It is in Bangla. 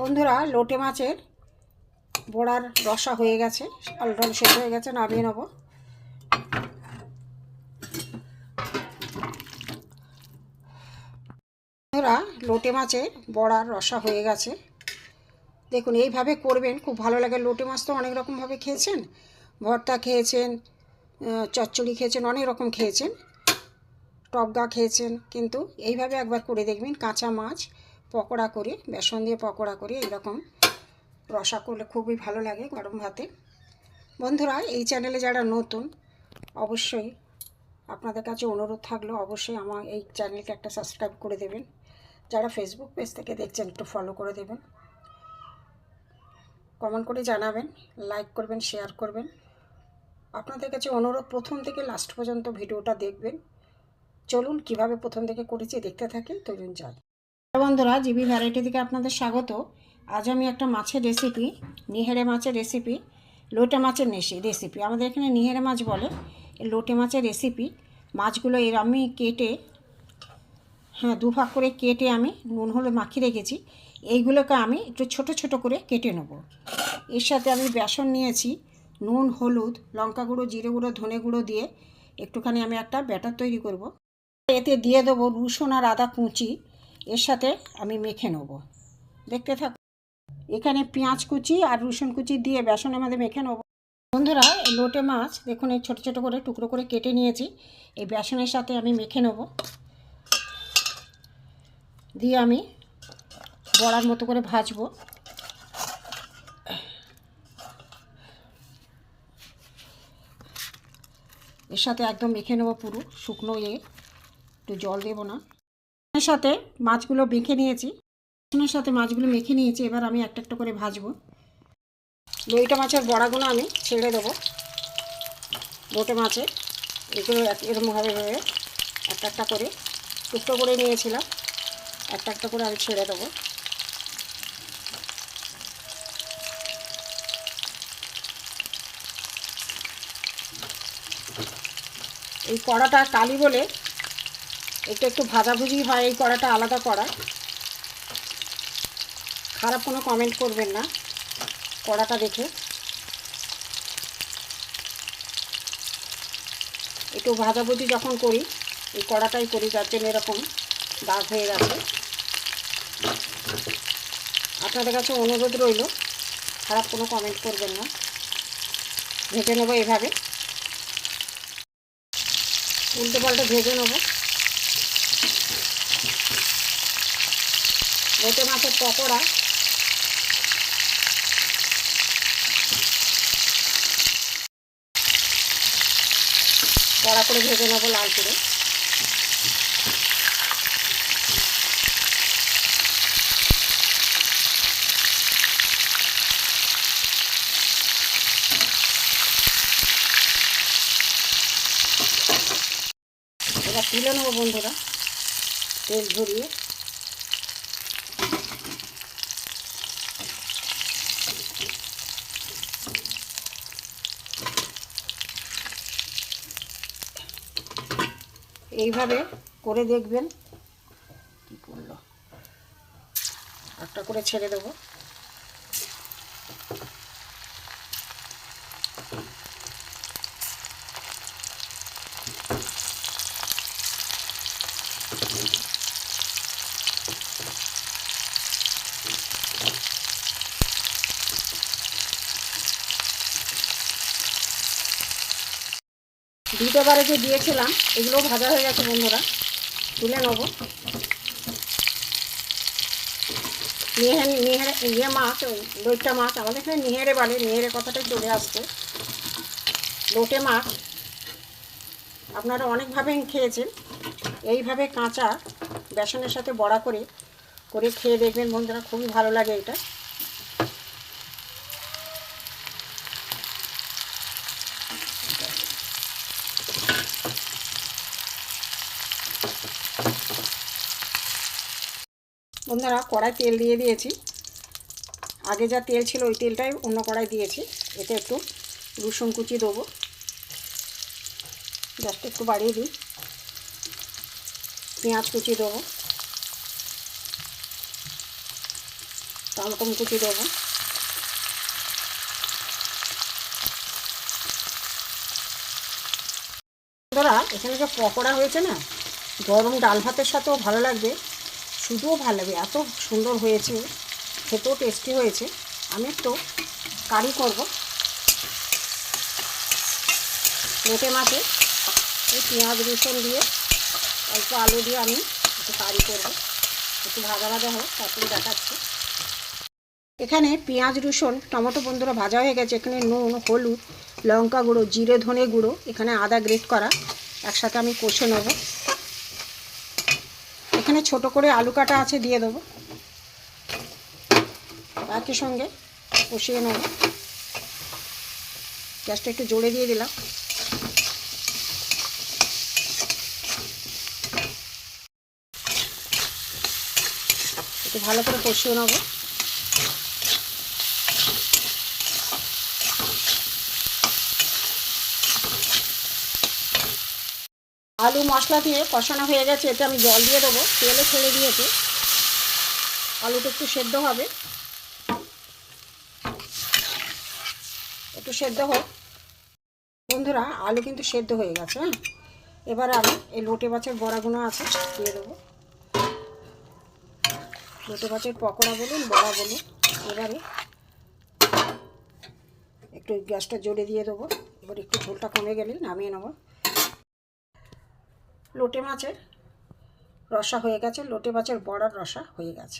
বন্ধুরা, লোটে মাছের বড়ার রসা হয়ে গেছে, অলরেডি শেষ হয়ে গেছে, নামিয়ে নেব। বন্ধুরা, লোটে মাছের বড়ার রসা হয়ে গেছে। দেখুন, এইভাবে করবেন, খুব ভালো লাগে। লোটে মাছ তো অনেক রকমভাবে খেয়েছেন, ভর্তা খেয়েছেন, চচ্চড়ি খেয়েছেন, অনেক রকম খেয়েছেন, টকগা খেয়েছেন, কিন্তু এইভাবে একবার করে দেখবেন। কাঁচা মাছ পকোড়া করে, বেসন দিয়ে পকোড়া করে এইরকম রসা করলে খুবই ভালো লাগে গরম ভাতে। বন্ধুরা, এই চ্যানেলে যারা নতুন, অবশ্যই আপনাদের কাছে অনুরোধ থাকলো, অবশ্যই আমার এই চ্যানেলকে একটা সাবস্ক্রাইব করে দেবেন। যারা ফেসবুক পেজ থেকে দেখছেন, একটু ফলো করে দেবেন, কমেন্ট করে জানাবেন, লাইক করবেন, শেয়ার করবেন। আপনাদের কাছে অনুরোধ, প্রথম থেকে লাস্ট পর্যন্ত ভিডিওটা দেখবেন। চলুন, কিভাবে প্রথম থেকে করেছি দেখতে থাকি, চলুন যাই। বন্ধুরা, জিবি ভ্যারাইটি থেকে আপনাদের স্বাগত। আজ আমি একটা মাছের রেসিপি, নিহেরে মাছের রেসিপি, লোটে মাছের রেসিপি, আমাদের এখানে নিহেরে মাছ বলে, লোটে মাছের রেসিপি। মাছগুলো আমি কেটে, দুভাগ করে কেটে আমি নুন হলুদ মাখিয়ে রেখেছি। এইগুলোকে আমি একটু ছোট ছোট করে কেটে নেব। এর সাথে আমি বেসন নিয়েছি, নুন, হলুদ, লঙ্কা গুঁড়ো, জিরে গুঁড়ো, ধনে গুঁড়ো দিয়ে একটুখানি আমি একটা ব্যাটার তৈরি করব। এতে দিয়ে দেবো রসুন আর আদা কুচি, এর সাথে আমি মেখে নেব। দেখতে থাকুন। এখানে পেঁয়াজ কুচি আর রসুন কুচি দিয়ে বেসনের মধ্যে মেখে নেব। বন্ধুরা, এই লোটে মাছ দেখুন, এই ছোটো ছোটো করে টুকরো করে কেটে নিয়েছি। এই বেসনের সাথে আমি মেখে নেব, দিয়ে আমি বড়ার মতো করে ভাজবো। এর সাথে একদম মেখে নেব পুরো শুকনো, একটু জল দেবো না। এর সাথে মাছগুলো মেখে নিয়েছি, বেসনের সাথে মাছগুলো মেখে নিয়েছি। এবার আমি একটা একটা করে ভাজবো। লোটে মাছের বড়াগুলো আমি ছেড়ে দেবো। লোটে মাছের এগুলো এরকমভাবে একটা একটা করে টুকরো করে নিয়েছিলাম, একটা একটা করে আমি ছেড়ে দেবো। এই কড়াটা কালি বলে একটু একটু ভাজাভুজি হয়, এই কড়াটা আলাদা কড়া। খারাপ কোনো কমেন্ট করবেন না কড়াটা দেখে। একটু ভাজাভুজি যখন করি, এই কড়াটাই করি, যার জন্য এরকম দাগ হয়ে গেছে। আপনাদের কাছে অনুরোধ রইল, খারাপ কোনো কমেন্ট করবেন না। ভেজে নেবো এভাবে, উল্টে পাল্টে ভেজে নেবো। লোটে মাছের পকোড়া কড়া করে ভেজে নেবো, লাল করে। এবার তুলে নেবো বন্ধুরা, তেল ঝরিয়ে। এইভাবে করে দেখবেন। কী করলো, একটা করে ছেড়ে দেবো। দ্বিতীয়বারে যে দিয়েছিলাম, এগুলোও ভাজা হয়ে গেছে বন্ধুরা, তুলে নেবো। নিহেরে মাছ, ওই লোটে মাছ, আমাদের এখানে নিহেরে বলে, নিহেরে কথাটাই চলে আসছে। লোটে মাছ আপনারা অনেকভাবেই খেয়েছেন। এইভাবে কাঁচা বেসনের সাথে বড়া করে করে খেয়ে দেখবেন বন্ধুরা, খুবই ভালো লাগে এটা। বন্ধুরা, কড়াই তেল দিয়ে দিয়েছি। আগে যা তেল ছিল ওই তেলটাই অন্য কড়াই দিয়েছি। এতে একটু রসুন কুচি দেবো, জাস্ট একটু বাড়িয়ে দিই। পেঁয়াজ কুচি দেবো, টমেটো কুচি দেবো। বন্ধুরা এখানে যে পকোড়া হয়েছে না, গরম ডাল ভাতের সাথেও ভালো লাগবে, শুধুও ভালো লাগবে, এত সুন্দর হয়েছে, খেতেও টেস্টি হয়েছে। আমি একটু কারি করব লোটে মাছে, এই পেঁয়াজ রসুন দিয়ে অল্প আলু দিয়ে আমি একটু কারি করব, একটু ভাজা ভাজা হোক তারপরে দেখাচ্ছি। এখানে পেঁয়াজ রসুন টমেটো বন্ধুরা ভাজা হয়ে গেছে। এখানে নুন, হলুদ, লঙ্কা গুঁড়ো, জিরে ধনে গুঁড়ো, এখানে আদা গ্রেট করা একসাথে আমি কষে নেব। এখানে ছোট করে আলু কাটা আছে, দিয়ে দেবো, একই সঙ্গে কষিয়ে নেব। গ্যাসটা একটু জোরে দিয়ে দিলাম। একটু ভালো করে কষিয়ে নেব। আলু মশলা দিয়ে কষানো হয়ে গেছে, এটা আমি জল দিয়ে দেবো, তেলে ছেড়ে দিয়েছে, আলুটা একটু সেদ্ধ হবে, একটু সেদ্ধ হোক। বন্ধুরা আলু কিন্তু সেদ্ধ হয়ে গেছে। হ্যাঁ, এবার আমি এই লোটে মাছের বড়াগুলো আছে দিয়ে দেবো। লোটে মাছের পকোড়া বলুন, বড়া বলুন। এবারে একটু গ্যাসটা জোরে দিয়ে দেবো। এবার একটু ঝোলটা কমে গেলেই নামিয়ে নেব। লোটে মাছের রসা হয়ে গেছে, লোটে মাছের বড়ার রসা হয়ে গেছে।